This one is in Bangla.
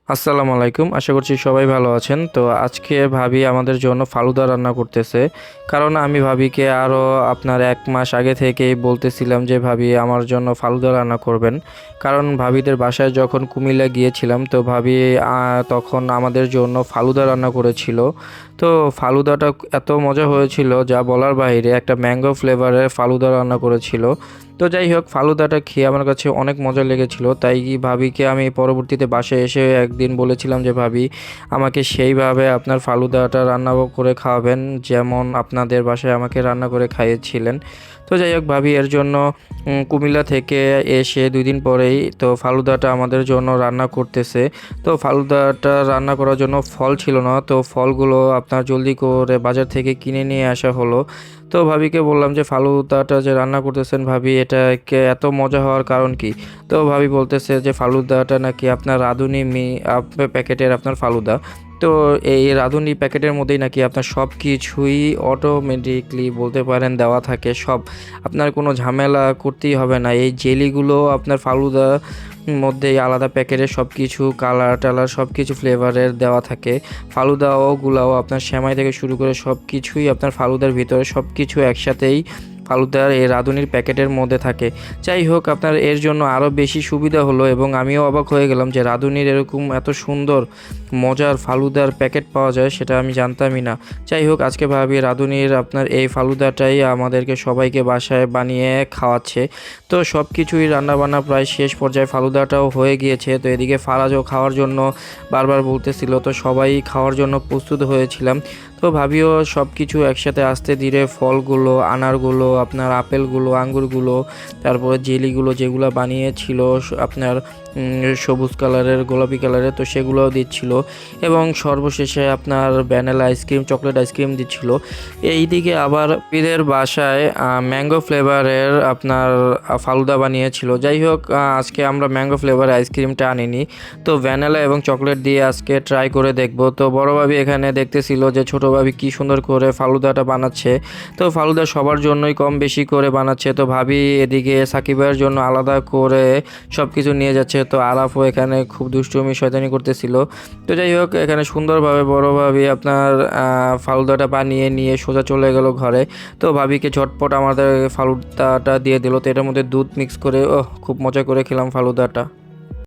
আসসালামু আলাইকুম। আশা করছি সবাই ভালো আছেন। তো আজকে ভাবি আমাদের জন্য ফালুদা রান্না করতেছে। কারণ আমি ভাবিকে আরও আপনার ১ মাস আগে থেকেই বলতেছিলাম যে ভাবি আমার জন্য ফালুদা রান্না করবেন। কারণ ভাবিদের বাসায় যখন কুমিল্লা গিয়েছিলাম তো ভাবি তখন আমাদের জন্য ফালুদা রান্না করেছিল। তো ফালুদাটা এত মজা হয়েছিল যা বলার বাইরে, একটা ম্যাঙ্গো ফ্লেভারের ফালুদা রান্না করেছিল। তো যাই হোক, ফালুদাটা খেয়ে আমার কাছে অনেক মজা লেগেছিল, তাই কি ভাবিকে আমি পরবর্তীতে বাসায় এসে একদিন বলেছিলাম যে ভাবি আমাকে সেইভাবে আপনার ফালুদাটা রান্না করে খাওয়াবেন যেমন আপনাদের বাসায় আমাকে রান্না করে খাইয়েছিলেন। তো যাই হোক, ভাবি এর জন্য কুমিল্লা থেকে এসে ২ দিন পরেই তো ফালুদাটা আমাদের জন্য রান্না করতেছে। তো ফালুদাটা রান্না করার জন্য ফল ছিল না, তো ফলগুলো আপনার জলদি করে বাজার থেকে কিনে নিয়ে আসা হলো। তো ভাবিকে বললাম যে ফালুদাটা যে রান্না করতেছেন ভাবি, এটাকে এত মজা হওয়ার কারণ কি? তো ভাবি বলতেছে যে ফালুদাটা নাকি আপনার রাঁধুনি প্যাকেটের আপনার ফালুদা। তো এই রাঁধুনি প্যাকেটের মধ্যেই নাকি আপনার সব কিছুই অটোমেটিকলি বলতে পারেন দেওয়া থাকে সব। আপনার কোনো ঝামেলা করতেই হবে না। এই জেলিগুলো আপনার ফালুদা মধ্যেই আলাদা প্যাকেটে সব কিছু কালার টালার সব কিছু ফ্লেভারের দেওয়া থাকে। ফালুদাও গুলাও আপনার সেমাই থেকে শুরু করে সব কিছুই আপনার ফালুদার ভিতরে সব কিছু একসাথেই ফালুদার এই রাঁধুনির প্যাকেটের মধ্যে থাকে। যাই হোক, আপনার এর জন্য আরও বেশি সুবিধা হলো এবং আমিও অবাক হয়ে গেলাম যে রাঁধুনির এরকম এত সুন্দর মজার ফালুদার প্যাকেট পাওয়া যায়, সেটা আমি জানতামই না। যাই হোক, আজকে ভাবি রাঁধুনির আপনার এই ফালুদাটাই আমাদেরকে সবাইকে বাসায় বানিয়ে খাওয়াচ্ছে। তো সব কিছুই রান্নাবান্না প্রায় শেষ পর্যায়ে, ফালুদাটাও হয়ে গিয়েছে। তো এদিকে ফারাজও খাওয়ার জন্য বারবার বলতেছিল, তো সবাই খাওয়ার জন্য প্রস্তুত হয়েছিলাম। তো ভাবিও সব কিছু একসাথে আস্তে ধীরে ফলগুলো, আনারগুলো, আপনার আপেলগুলো, আঙ্গুরগুলো, তারপরে জেলিগুলো যেগুলো বানিয়েছিল আপনার সবুজ কালারের, গোলাপি কালারের, তো সেগুলোও দিচ্ছিল এবং সর্বশেষে আপনার ভ্যানিলা আইসক্রিম, চকলেট আইসক্রিম দিচ্ছিল। এইদিকে আবার ঈদের বাসায় ম্যাঙ্গো ফ্লেভারের আপনার ফালুদা বানিয়েছিল। যাই হোক, আজকে আমরা ম্যাঙ্গো ফ্লেভারের আইসক্রিমটা আনিনি, তো ভ্যানিলা এবং চকলেট দিয়ে আজকে ট্রাই করে দেখব। তো বড় ভাবি এখানে দেখতেছিল যে ছোটো ভাবি কী সুন্দর করে ফালুদাটা বানাচ্ছে। তো ফালুদা সবার জন্যই কম বেশি করে বানাচ্ছে। তো ভাবি এদিকে সাকিবের জন্য আলাদা করে সব কিছু নিয়ে যাচ্ছে। তো আরাফও এখানে খুব দুষ্টুমি শয়তানি করতেছিল। তো যাই হোক, এখানে সুন্দরভাবে বড় ভাবি আপনার ফালুদাটা বানিয়ে নিয়ে সোজা চলে গেল ঘরে। তো ভাবিকে ঝটপট আমাদের ফালুদাটা দিয়ে দিল। তো এটার মধ্যে দুধ মিক্স করে খুব মজা করে খেলাম ফালুদাটা।